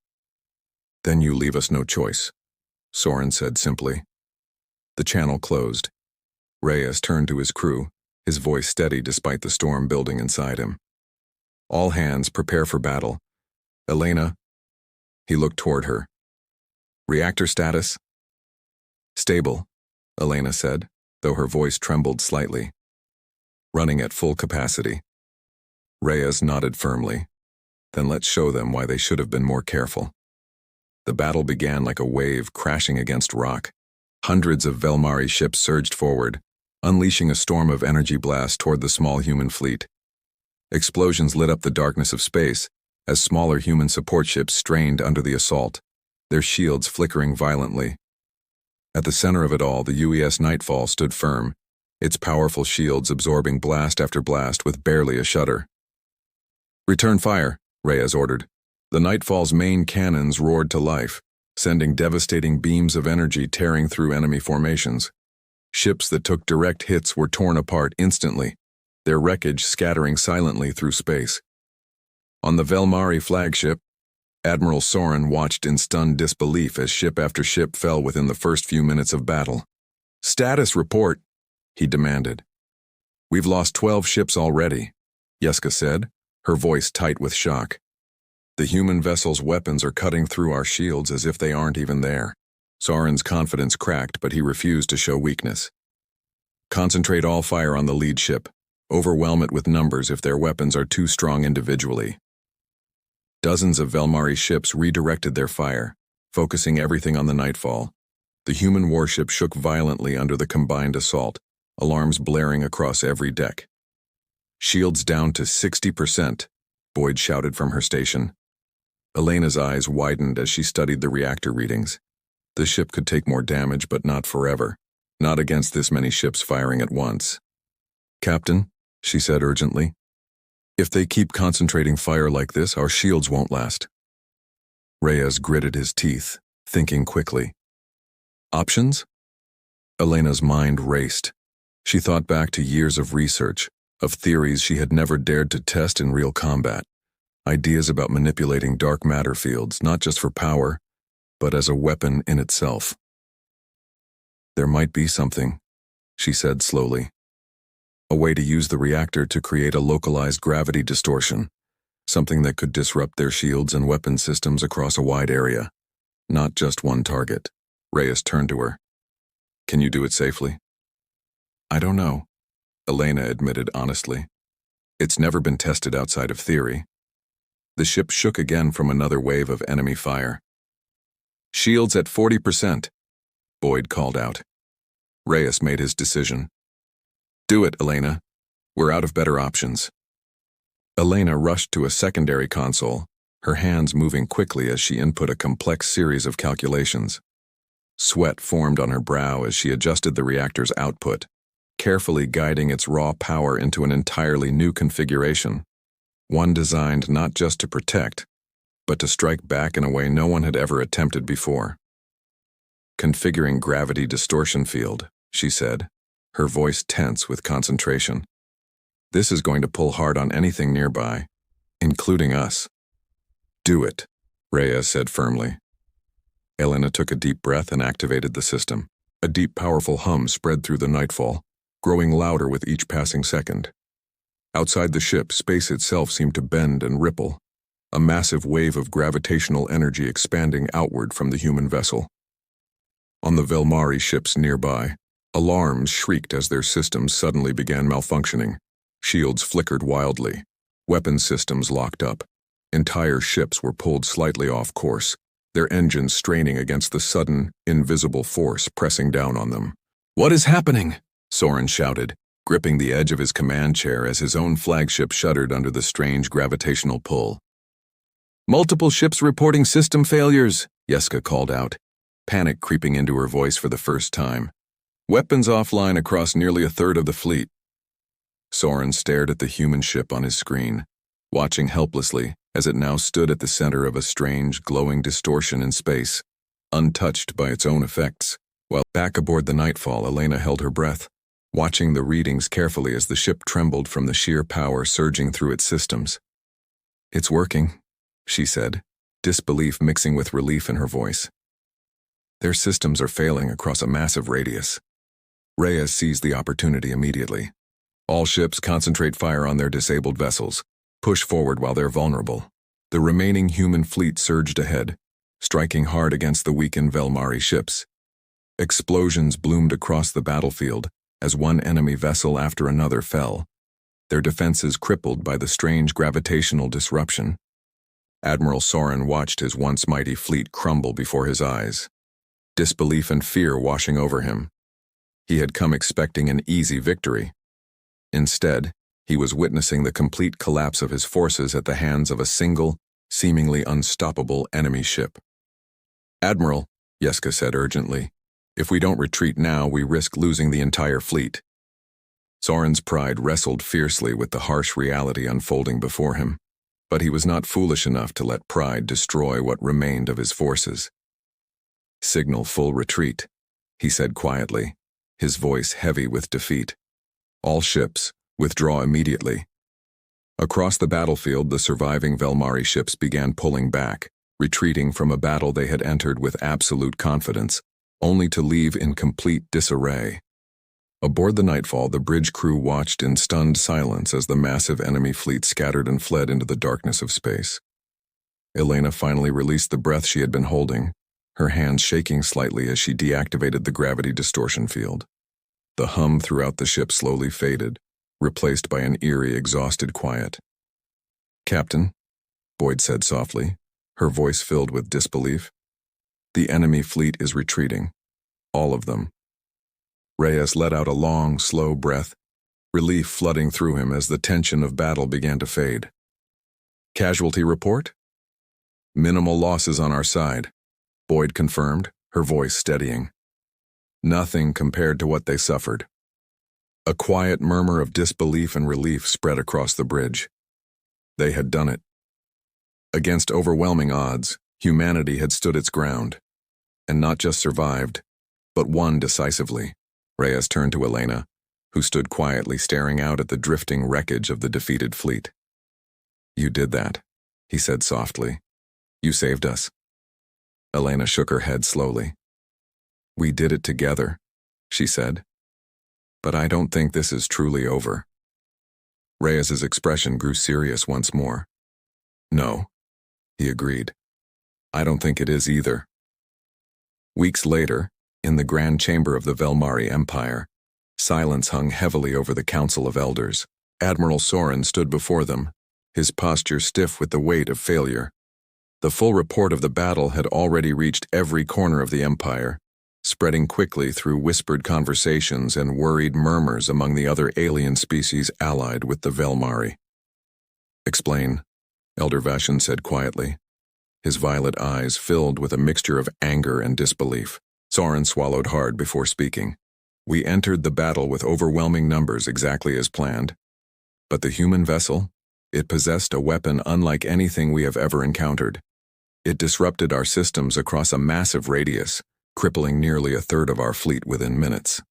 Then you leave us no choice, Soren said simply. The channel closed. Reyes turned to his crew, his voice steady despite the storm building inside him. All hands prepare for battle. Elena. He looked toward her. Reactor status? Stable, Elena said, though her voice trembled slightly. Running at full capacity. Reyes nodded firmly. Then let's show them why they should have been more careful. The battle began like a wave crashing against rock. Hundreds of Velmari ships surged forward, unleashing a storm of energy blasts toward the small human fleet. Explosions lit up the darkness of space as smaller human support ships strained under the assault, their shields flickering violently. At the center of it all, the UES Nightfall stood firm, its powerful shields absorbing blast after blast with barely a shudder. Return fire, Reyes ordered. The Nightfall's main cannons roared to life, sending devastating beams of energy tearing through enemy formations. Ships that took direct hits were torn apart instantly, their wreckage scattering silently through space. On the Velmari flagship, Admiral Soren watched in stunned disbelief as ship after ship fell within the first few minutes of battle. Status report, he demanded. We've lost 12 ships already, Jeska said, her voice tight with shock. The human vessel's weapons are cutting through our shields as if they aren't even there. Soren's confidence cracked, but he refused to show weakness. Concentrate all fire on the lead ship. Overwhelm it with numbers if their weapons are too strong individually. Dozens of Velmari ships redirected their fire, focusing everything on the Nightfall. The human warship shook violently under the combined assault, alarms blaring across every deck. Shields down to 60%, Boyd shouted from her station. Elena's eyes widened as she studied the reactor readings. The ship could take more damage, but not forever. Not against this many ships firing at once. Captain, she said urgently, if they keep concentrating fire like this, our shields won't last. Reyes gritted his teeth, thinking quickly. Options? Elena's mind raced. She thought back to years of research, of theories she had never dared to test in real combat. Ideas about manipulating dark matter fields, not just for power, but as a weapon in itself. There might be something, she said slowly. A way to use the reactor to create a localized gravity distortion, something that could disrupt their shields and weapon systems across a wide area. Not just one target. Reyes turned to her. Can you do it safely? I don't know, Elena admitted honestly. It's never been tested outside of theory. The ship shook again from another wave of enemy fire. Shields at 40%, Boyd called out. Reyes made his decision. Do it, Elena. We're out of better options. Elena rushed to a secondary console, her hands moving quickly as she input a complex series of calculations. Sweat formed on her brow as she adjusted the reactor's output, carefully guiding its raw power into an entirely new configuration. One designed not just to protect, but to strike back in a way no one had ever attempted before. Configuring gravity distortion field, she said, her voice tense with concentration. This is going to pull hard on anything nearby, including us. Do it, Reyes said firmly. Elena took a deep breath and activated the system. A deep, powerful hum spread through the Nightfall, growing louder with each passing second. Outside the ship, space itself seemed to bend and ripple, a massive wave of gravitational energy expanding outward from the human vessel. On the Velmari ships nearby, alarms shrieked as their systems suddenly began malfunctioning. Shields flickered wildly. Weapon systems locked up. Entire ships were pulled slightly off course, their engines straining against the sudden, invisible force pressing down on them. What is happening? Soren shouted, gripping the edge of his command chair as his own flagship shuddered under the strange gravitational pull. Multiple ships reporting system failures, Jeska called out. panic creeping into her voice for the first time. Weapons offline across nearly a third of the fleet. Soren stared at the human ship on his screen, watching helplessly as it now stood at the center of a strange, glowing distortion in space, untouched by its own effects. While back aboard the Nightfall, Elena held her breath, watching the readings carefully as the ship trembled from the sheer power surging through its systems. "It's working," she said, disbelief mixing with relief in her voice. "Their systems are failing across a massive radius." Reyes seized the opportunity immediately. "All ships concentrate fire on their disabled vessels. Push forward while they're vulnerable." The remaining human fleet surged ahead, striking hard against the weakened Velmari ships. Explosions bloomed across the battlefield as one enemy vessel after another fell, their defenses crippled by the strange gravitational disruption. Admiral Soren watched his once mighty fleet crumble before his eyes, disbelief and fear washing over him. He had come expecting an easy victory. Instead, he was witnessing the complete collapse of his forces at the hands of a single, seemingly unstoppable enemy ship. "Admiral," Jeska said urgently, "if we don't retreat now, we risk losing the entire fleet." Soren's pride wrestled fiercely with the harsh reality unfolding before him, but he was not foolish enough to let pride destroy what remained of his forces. "Signal full retreat," he said quietly, his voice heavy with defeat. "All ships, withdraw immediately." Across the battlefield, the surviving Velmari ships began pulling back, retreating from a battle they had entered with absolute confidence, only to leave in complete disarray. Aboard the Nightfall, the bridge crew watched in stunned silence as the massive enemy fleet scattered and fled into the darkness of space. Elena finally released the breath she had been holding, her hands shaking slightly as she deactivated the gravity distortion field. The hum throughout the ship slowly faded, replaced by an eerie, exhausted quiet. "Captain," Boyd said softly, her voice filled with disbelief, "the enemy fleet is retreating. All of them." Reyes let out a long, slow breath, relief flooding through him as the tension of battle began to fade. "Casualty report?" "Minimal losses on our side," Boyd confirmed, her voice steadying. "Nothing compared to what they suffered." A quiet murmur of disbelief and relief spread across the bridge. They had done it. Against overwhelming odds, humanity had stood its ground, and not just survived, but won decisively. Reyes turned to Elena, who stood quietly staring out at the drifting wreckage of the defeated fleet. "You did that," he said softly. "You saved us." Elena shook her head slowly. "We did it together," she said. "But I don't think this is truly over." Reyes's expression grew serious once more. "No," he agreed. "I don't think it is either." Weeks later, in the grand chamber of the Velmari Empire, silence hung heavily over the Council of Elders. Admiral Soren stood before them, his posture stiff with the weight of failure. The full report of the battle had already reached every corner of the Empire, spreading quickly through whispered conversations and worried murmurs among the other alien species allied with the Velmari. "Explain," Elder Vashan said quietly, his violet eyes filled with a mixture of anger and disbelief. Soren swallowed hard before speaking. "We entered the battle with overwhelming numbers exactly as planned. But the human vessel, it possessed a weapon unlike anything we have ever encountered. It disrupted our systems across a massive radius, crippling nearly a third of our fleet within minutes."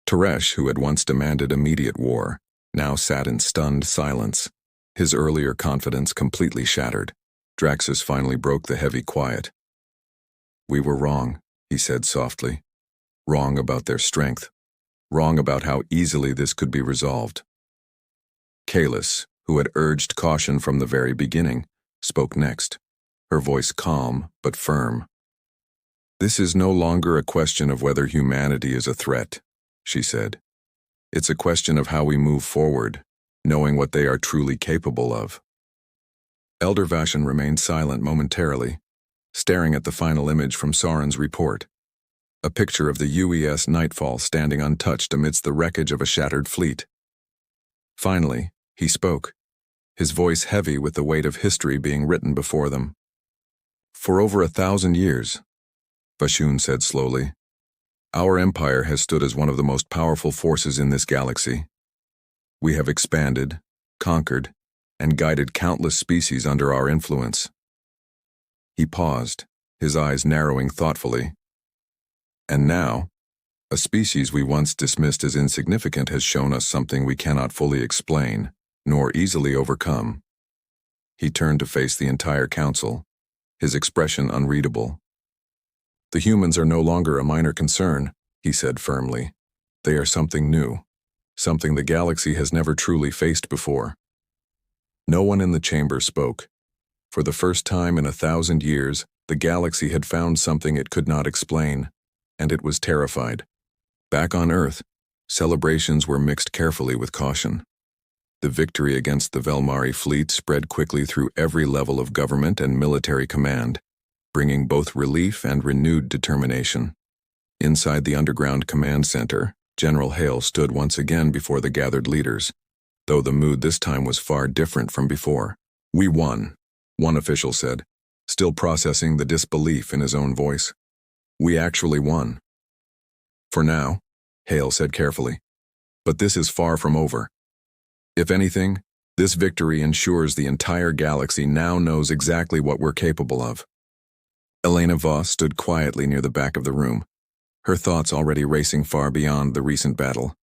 Teresh, who had once demanded immediate war, now sat in stunned silence, his earlier confidence completely shattered. Draxus finally broke the heavy quiet. "We were wrong," he said softly. "Wrong about their strength. Wrong about how easily this could be resolved." Kalis, who had urged caution from the very beginning, spoke next, her voice calm but firm. "This is no longer a question of whether humanity is a threat," she said. "It's a question of how we move forward, knowing what they are truly capable of." Elder Vashan remained silent momentarily, staring at the final image from Soren's report, a picture of the UES Nightfall standing untouched amidst the wreckage of a shattered fleet. Finally, he spoke, his voice heavy with the weight of history being written before them. "For over 1,000 years, Vashun said slowly. Our empire has stood as one of the most powerful forces in this galaxy. We have expanded, conquered, and guided countless species under our influence. He paused, his eyes narrowing thoughtfully. And now, a species we once dismissed as insignificant has shown us something we cannot fully explain, nor easily overcome. He turned to face the entire council, his expression unreadable. The humans are no longer a minor concern, he said firmly. They are something new, something the galaxy has never truly faced before. No one in the chamber spoke. For the first time in 1,000 years, the galaxy had found something it could not explain, and it was terrified. Back on Earth, celebrations were mixed carefully with caution. The victory against the Velmari fleet spread quickly through every level of government and military command, bringing both relief and renewed determination. Inside the underground command center, General Hale stood once again before the gathered leaders, though the mood this time was far different from before. We won, one official said, still processing the disbelief in his own voice. We actually won. For now, Hale said carefully. But this is far from over. If anything, this victory ensures the entire galaxy now knows exactly what we're capable of. Elena Voss stood quietly near the back of the room, her thoughts already racing far beyond the recent battle.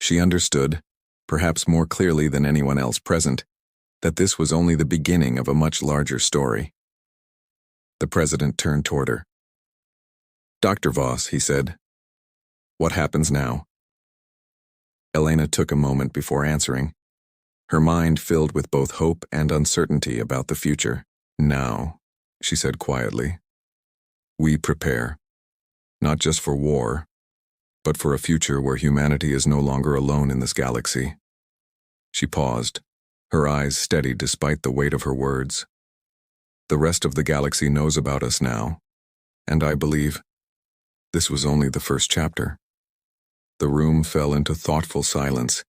She understood, perhaps more clearly than anyone else present, that this was only the beginning of a much larger story. The president turned toward her. Dr. Voss, he said, what happens now? Elena took a moment before answering, her mind filled with both hope and uncertainty about the future. Now, she said quietly, we prepare, not just for war, but for a future where humanity is no longer alone in this galaxy. She paused, her eyes steady despite the weight of her words. The rest of the galaxy knows about us now, and I believe this was only the first chapter. The room fell into thoughtful silence,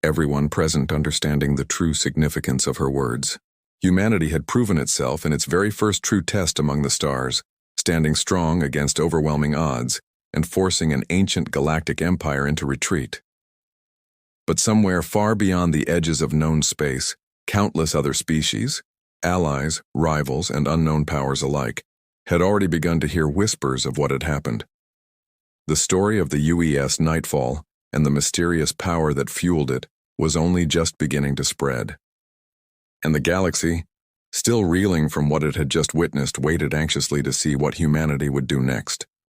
everyone present understanding the true significance of her words. Humanity had proven itself in its very first true test among the stars, standing strong against overwhelming odds and forcing an ancient galactic empire into retreat. But somewhere far beyond the edges of known space, countless other species, allies, rivals, and unknown powers alike, had already begun to hear whispers of what had happened. The story of the UES Nightfall and the mysterious power that fueled it was only just beginning to spread. And the galaxy, still reeling from what it had just witnessed, waited anxiously to see what humanity would do next.